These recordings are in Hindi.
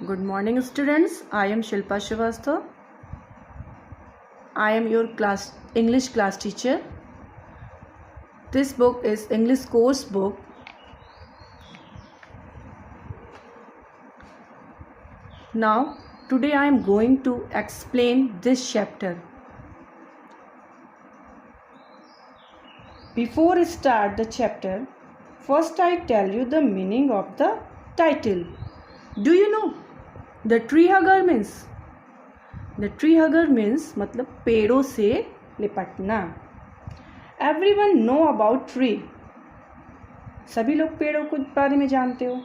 Good morning, students. I am Shilpa Srivastava. I am your English class teacher. This book is English course book. Now, today I am going to explain this chapter. Before I start the chapter, first I tell you the meaning of the title. Do you know the tree hugger means? The tree hugger means मतलब पेड़ों से लिपटना. Everyone know about tree. सभी लोग पेड़ों के बारे में जानते हो.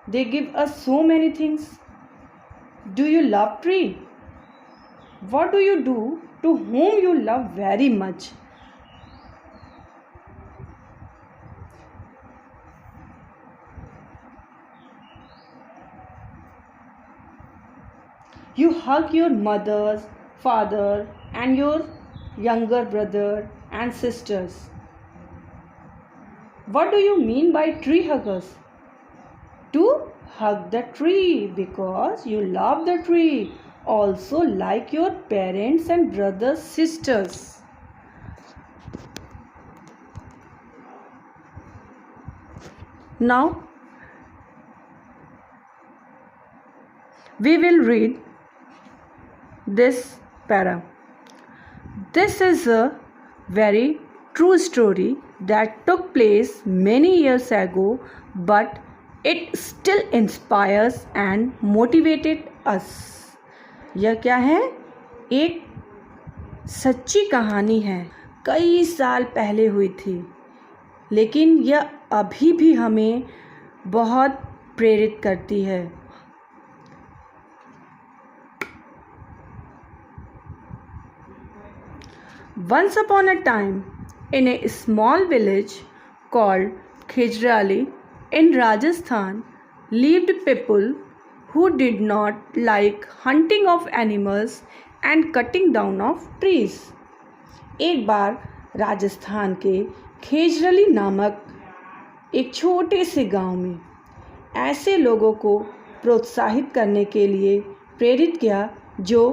They give us so many things. Do you love tree? What do you do to whom you love very much? You hug your mother, father, and your younger brother and sisters. What do you mean by tree huggers? To hug the tree because you love the tree, also like your parents and brothers, sisters. Now, we will read this para. This is a very true story that took place many years ago, but it still inspires and motivated us. यह क्या है? एक सच्ची कहानी है. कई साल पहले हुई थी, लेकिन यह अभी भी हमें बहुत प्रेरित करती है. Once upon a time, in a small village called Khejrali in Rajasthan, lived people who did not like hunting of animals and cutting down of trees. एक बार राजस्थान के खेजरली नामक एक छोटे से गांव में ऐसे लोगों को प्रोत्साहित करने के लिए प्रेरित किया जो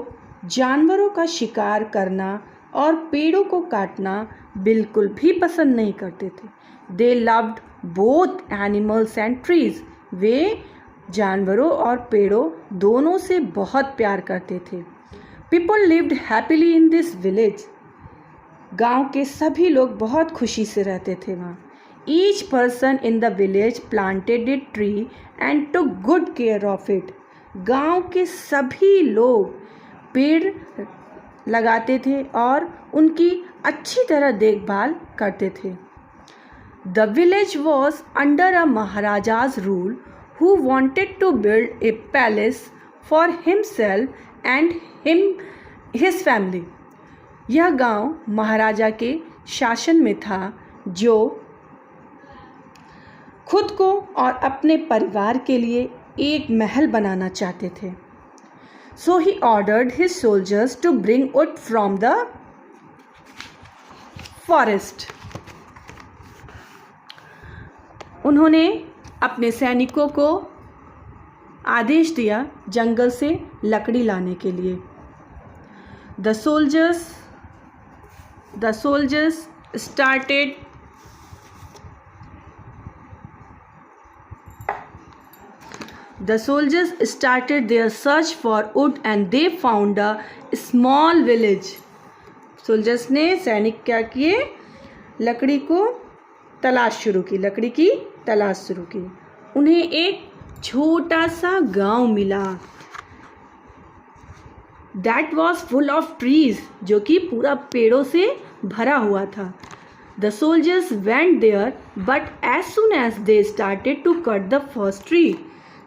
जानवरों का शिकार करना और पेड़ों को काटना बिल्कुल भी पसंद नहीं करते थे. They loved both animals and trees. वे जानवरों और पेड़ों दोनों से बहुत प्यार करते थे. People lived happily in this village. गांव के सभी लोग बहुत खुशी से रहते थे वहाँ. Each person in the village planted a tree and took good care of it. गांव के सभी लोग पेड़ लगाते थे और उनकी अच्छी तरह देखभाल करते थे. The village was under a maharaja's rule who wanted to build a palace for himself and his family. यह गांव महाराजा के शासन में था जो खुद को और अपने परिवार के लिए एक महल बनाना चाहते थे. So he ordered his soldiers to bring wood from the forest. उन्होंने अपने सैनिकों को आदेश दिया जंगल से लकड़ी लाने के लिए. The soldiers started their search for wood and they found a small village. Soldiers ने सैनिक क्या किए? लकड़ी की तलाश शुरू की. उन्हें एक छोटा सा गांव मिला. That was full of trees, जो कि पूरा पेड़ों से भरा हुआ था. The soldiers went there, but as soon as they started to cut the first tree,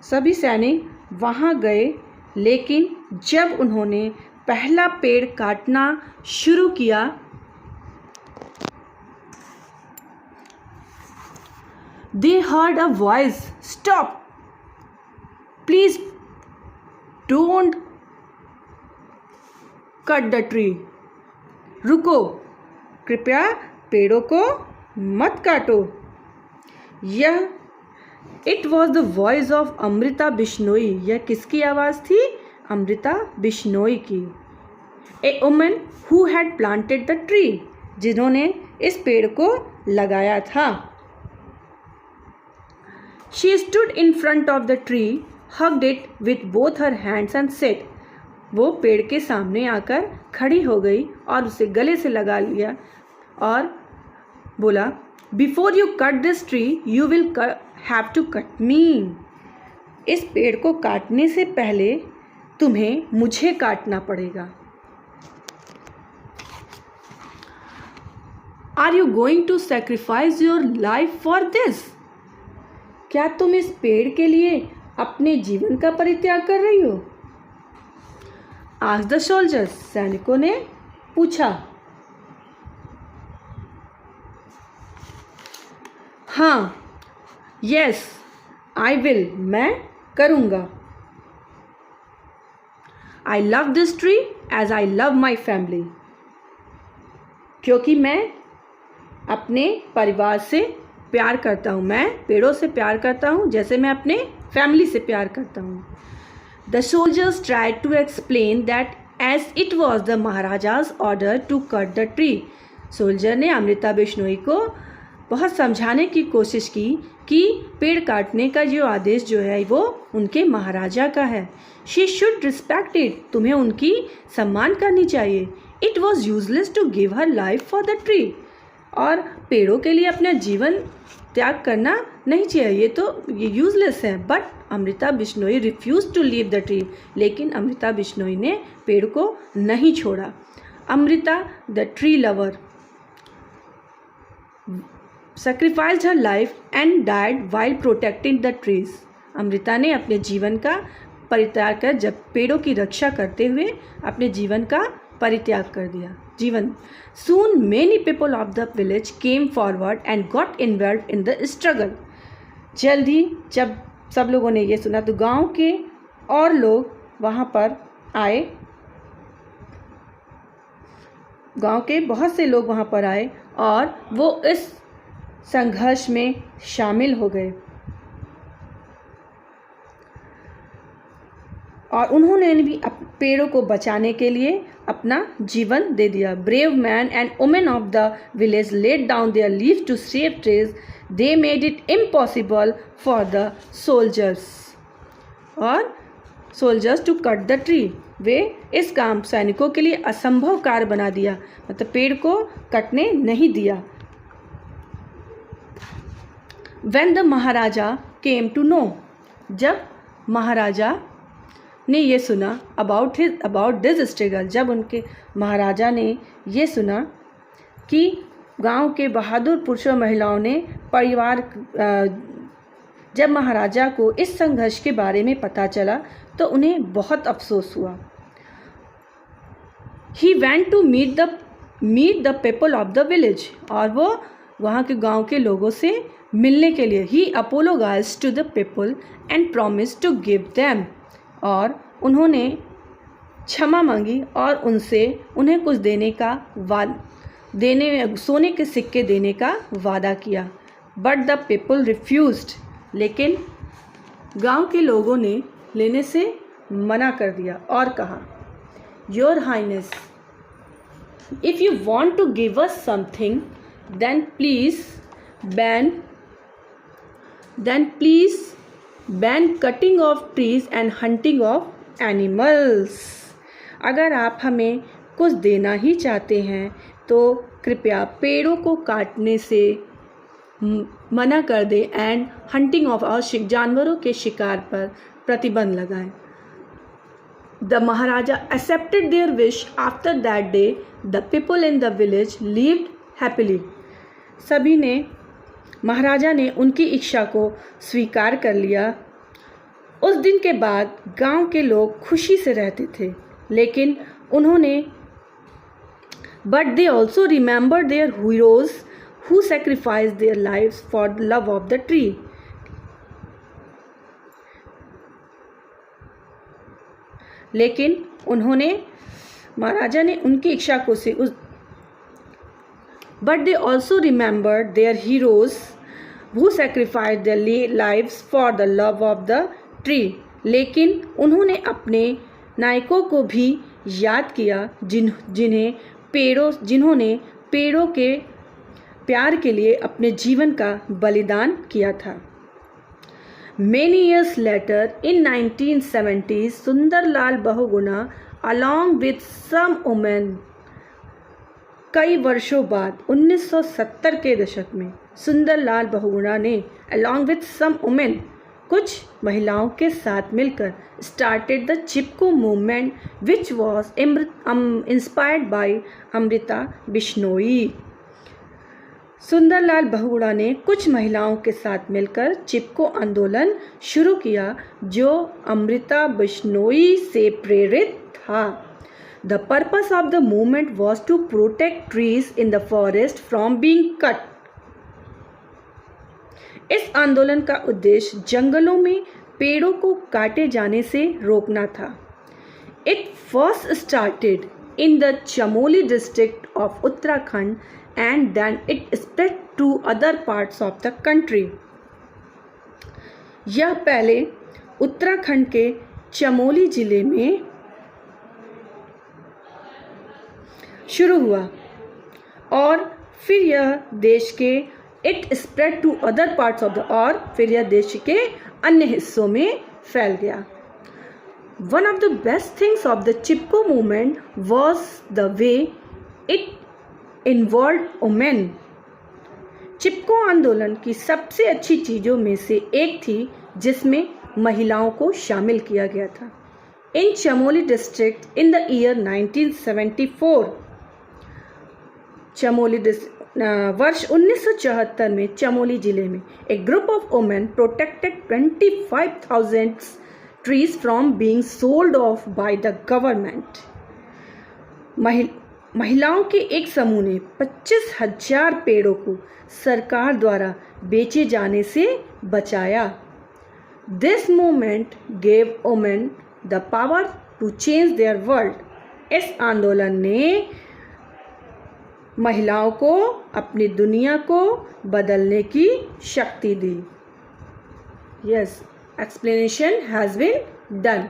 सभी सैनिक वहाँ गए, लेकिन जब उन्होंने पहला पेड़ काटना शुरू किया they heard a voice, stop, please don't cut the tree. रुको, कृपया पेड़ों को मत काटो. यह it was the voice of Amrita Bishnoi. यह किसकी आवाज़ थी? अमृता बिश्नोई की। A woman who had planted the tree, जिन्होंने इस पेड़ को लगाया था। She stood in front of the tree, hugged it with both her hands and said, वो पेड़ के सामने आकर खड़ी हो गई और उसे गले से लगा लिया और बोला, before you cut this tree you will have to cut me. इस पेड़ को काटने से पहले तुम्हें मुझे काटना पड़ेगा। Are you going to sacrifice your life for this? क्या तुम इस पेड़ के लिए अपने जीवन का परित्याग कर रही हो? आस्क्ड द सोल्जर्स, सैनिकों ने पूछा। हाँ, यस आई विल, मैं करूँगा। I love this tree as I love my family, क्योंकि मैं अपने परिवार से प्यार करता हूँ, मैं पेड़ों से प्यार करता हूँ जैसे मैं अपने फैमिली से प्यार करता हूँ। The soldiers tried to explain that as it was the maharaja's order to cut the tree. Soldier ने अमृता बिश्नोई को बहुत समझाने की कोशिश की कि पेड़ काटने का जो आदेश जो है वो उनके महाराजा का है। शी शुड रिस्पेक्ट इट, तुम्हें उनकी सम्मान करनी चाहिए। It was useless to give her life for the tree, और पेड़ों के लिए अपना जीवन त्याग करना नहीं चाहिए, तो ये यूजलेस है। But Amrita Bishnoi refuse to leave the tree, लेकिन अमृता बिश्नोई ने पेड़ को नहीं छोड़ा। Amrita the tree lover sacrificed her life and died while protecting the trees. Amrita ने अपने जीवन का परित्याग कर, जब पेड़ों की रक्षा करते हुए अपने जीवन का परित्याग कर दिया। Soon many people of the village came forward and got involved in the struggle. जल्दी जब सब लोगों ने ये सुना तो गांव के और लोग वहाँ पर आए, गांव के बहुत से लोग वहाँ पर आए और वो इस संघर्ष में शामिल हो गए और उन्होंने भी पेड़ों को बचाने के लिए अपना जीवन दे दिया। Brave man and women of the village laid down their lives to save trees, they made it impossible for the soldiers और soldiers to cut the tree. वे इस काम सैनिकों के लिए असंभव कार्य बना दिया, मतलब पेड़ को कटने नहीं दिया। When the Maharaja came to know, जब महाराजा ने ये सुना about this struggle, जब उनके महाराजा ने ये सुना कि गांव के बहादुर पुरुषों महिलाओं ने जब महाराजा को इस संघर्ष के बारे में पता चला तो उन्हें बहुत अफसोस हुआ। He went to meet the people of the village, और वो वहाँ के गांव के लोगों से मिलने के लिए। He apologized to the people and promised to give them, और उन्होंने क्षमा मांगी और उन्हें कुछ सोने के सिक्के देने का वादा किया। But the people refused, लेकिन गांव के लोगों ने लेने से मना कर दिया और कहा, Your Highness, if you want to give us something, then please ban cutting of trees and hunting of animals. अगर आप हमें कुछ देना ही चाहते हैं तो कृपया पेड़ों को काटने से मना कर दें एंड हंटिंग ऑफ और जानवरों के शिकार पर प्रतिबंध लगाएं। The Maharaja accepted their wish. After that day, the people in the village lived happily. सभी ने, महाराजा ने उनकी इच्छा को स्वीकार कर लिया। उस दिन के बाद गांव के लोग खुशी से रहते थे, लेकिन उन्होंने but they also remembered their heroes who sacrificed their lives for the love of the tree. लेकिन उन्होंने, महाराजा ने उनकी इच्छा को but they also remembered their heroes who sacrificed their lives for the love of the tree. लेकिन उन्होंने अपने नायकों को भी याद किया जिन्होंने पेड़ों के प्यार के लिए अपने जीवन का बलिदान किया था. Many years later, in 1970s, Sundarlal Bahuguna along with some women, कई वर्षों बाद 1970 के दशक में सुंदरलाल बहुगुणा ने along with some women, कुछ महिलाओं के साथ मिलकर started the Chipko movement which was inspired by Amrita Bishnoi. Sundarlal Bahuguna ने कुछ महिलाओं के साथ मिलकर चिपको आंदोलन शुरू किया जो अमृता बिश्नोई से प्रेरित था. The purpose of the movement was to protect trees in the forest from being cut. इस आंदोलन का उद्देश्य जंगलों में पेड़ों को काटे जाने से रोकना था. It first started in the Chamoli district of Uttarakhand and then it spread to other parts of the country. यह पहले उत्तराखंड के चमोली जिले में शुरू हुआ और फिर यह देश के फिर यह देश के अन्य हिस्सों में फैल गया. One of the best things of the Chipko movement was the way it involved women. चिपको आंदोलन की सबसे अच्छी चीज़ों में से एक थी जिसमें महिलाओं को शामिल किया गया था. In Chamoli district in the year 1974, वर्ष 1974 में चमोली जिले में एक group of women protected 25,000 trees from being sold off by the government. महिलाओं के एक समूह ने 25,000 पेड़ों को सरकार द्वारा बेचे जाने से बचाया. This movement gave women the power to change their world. इस आंदोलन ने महिलाओं को अपनी दुनिया को बदलने की शक्ति दी. Yes, explanation has been done.